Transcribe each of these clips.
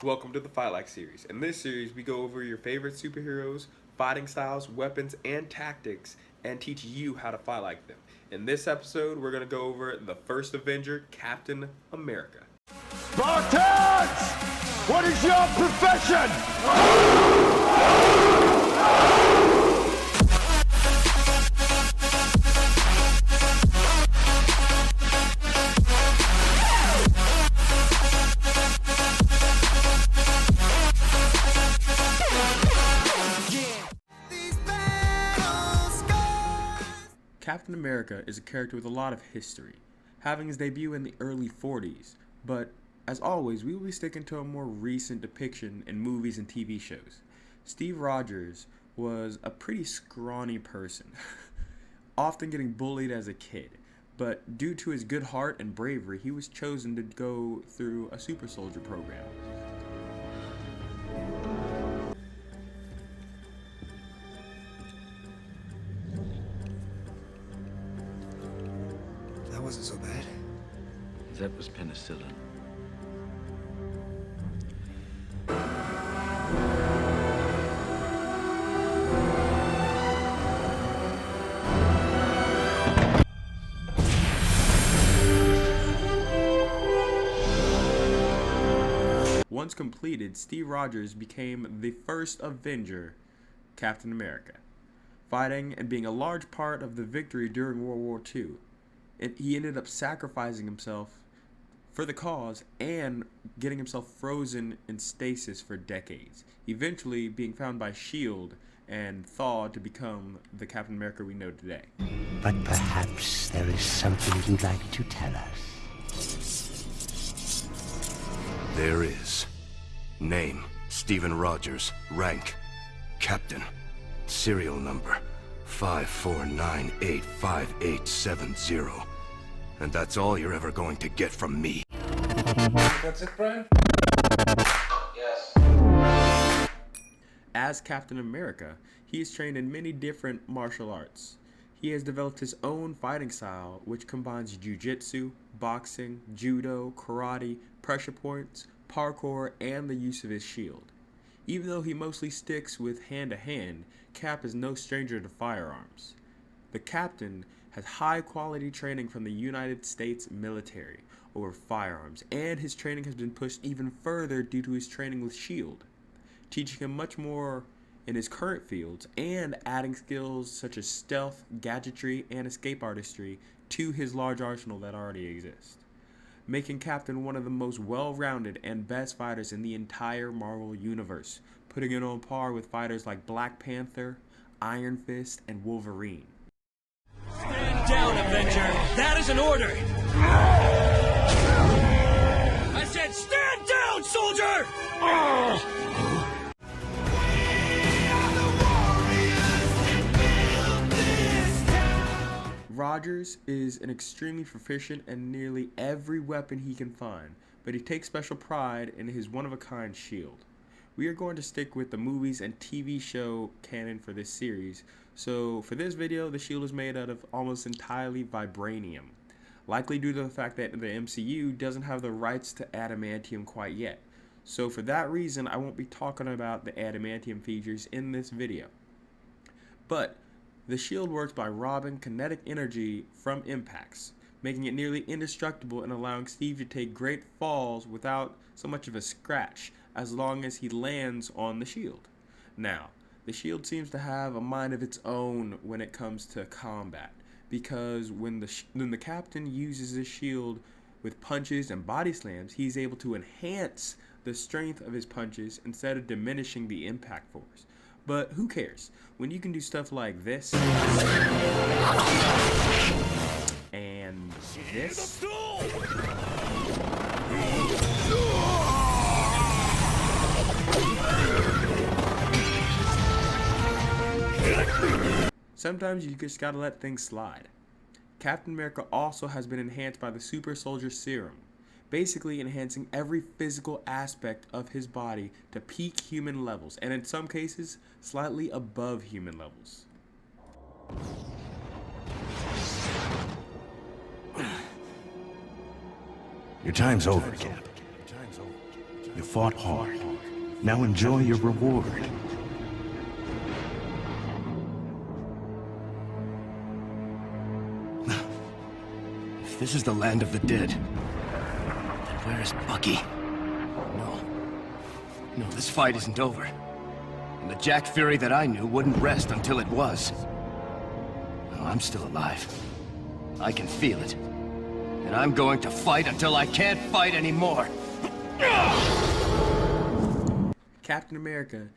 Welcome to the Fight Like series. In this series, we go over your favorite superheroes, fighting styles, weapons, and tactics, and teach you how to fight like them. In this episode, we're going to go over the first Avenger, Captain America. Spartans! What is your profession? Captain America is a character with a lot of history, having his debut in the early 40s, but as always, we will be sticking to a more recent depiction in movies and TV shows. Steve Rogers was a pretty scrawny person, often getting bullied as a kid, but due to his good heart and bravery, he was chosen to go through a super soldier program. That wasn't so bad. That was penicillin. Once completed, Steve Rogers became the first Avenger, Captain America, fighting and being a large part of the victory during World War II. He ended up sacrificing himself for the cause and getting himself frozen in stasis for decades, eventually being found by S.H.I.E.L.D. and thawed to become the Captain America we know today. But perhaps there is something you'd like to tell us. There is. Name, Stephen Rogers. Rank, Captain. Serial number, 5498580. And that's all you're ever going to get from me. That's it, Brian? Yes. As Captain America, he is trained in many different martial arts. He has developed his own fighting style, which combines jiu-jitsu, boxing, judo, karate, pressure points, parkour, and the use of his shield. Even though he mostly sticks with hand-to-hand, Cap is no stranger to firearms. The Captain has high-quality training from the United States military over firearms, and his training has been pushed even further due to his training with S.H.I.E.L.D., teaching him much more in his current fields and adding skills such as stealth, gadgetry, and escape artistry to his large arsenal that already exists, making Captain one of the most well-rounded and best fighters in the entire Marvel Universe, putting it on par with fighters like Black Panther, Iron Fist, and Wolverine. Stand down, Avenger! That is an order! I said stand down, soldier! Rogers is an extremely proficient in nearly every weapon he can find, but he takes special pride in his one-of-a-kind shield. We are going to stick with the movies and TV show canon for this series, so for this video, the shield is made out of almost entirely vibranium, likely due to the fact that the MCU doesn't have the rights to adamantium quite yet. So for that reason, I won't be talking about the adamantium features in this video. But the shield works by robbing kinetic energy from impacts, making it nearly indestructible and allowing Steve to take great falls without so much of a scratch, as long as he lands on the shield. Now, the shield seems to have a mind of its own when it comes to combat, because when the Captain uses his shield with punches and body slams, he's able to enhance the strength of his punches instead of diminishing the impact force. But who cares when you can do stuff like this and this? Sometimes you just gotta let things slide. Captain America also has been enhanced by the super soldier serum, basically enhancing every physical aspect of his body to peak human levels, and in some cases, slightly above human levels. Your time's over, Cap. You fought hard. Now enjoy your reward. If this is the land of the dead, then where is Bucky? No. No, this fight isn't over. And the Jack Fury that I knew wouldn't rest until it was. No, I'm still alive. I can feel it. And I'm going to fight until I can't fight anymore. Captain America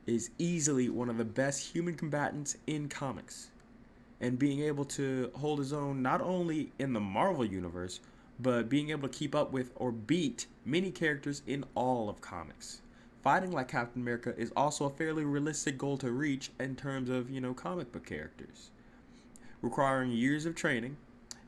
is easily one of the best human combatants in comics, and being able to hold his own not only in the Marvel universe, but being able to keep up with or beat many characters in all of comics. Fighting like Captain America is also a fairly realistic goal to reach in terms of, comic book characters, requiring years of training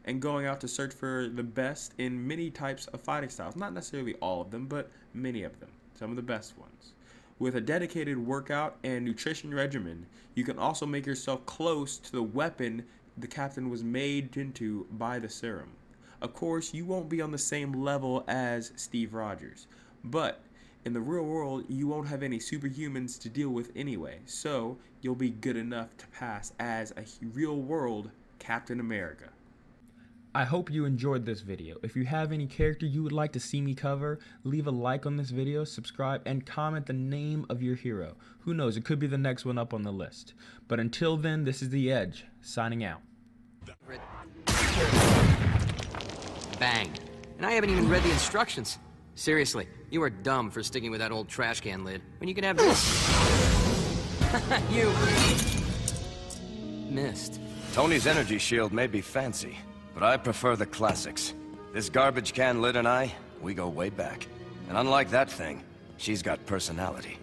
and going out to search for the best in many types of fighting styles. Not necessarily all of them, but many of them, some of the best ones. With a dedicated workout and nutrition regimen, you can also make yourself close to the weapon the Captain was made into by the Serum. Of course, you won't be on the same level as Steve Rogers, but in the real world, you won't have any superhumans to deal with anyway, so you'll be good enough to pass as a real-world Captain America. I hope you enjoyed this video. If you have any character you would like to see me cover, leave a like on this video, subscribe, and comment the name of your hero. Who knows, it could be the next one up on the list. But until then, this is The Edge, signing out. Bang. And I haven't even read the instructions. Seriously, you are dumb for sticking with that old trash can lid when you can have this. You missed. Tony's energy shield may be fancy, but I prefer the classics. This garbage can lid and I, we go way back. And unlike that thing, she's got personality.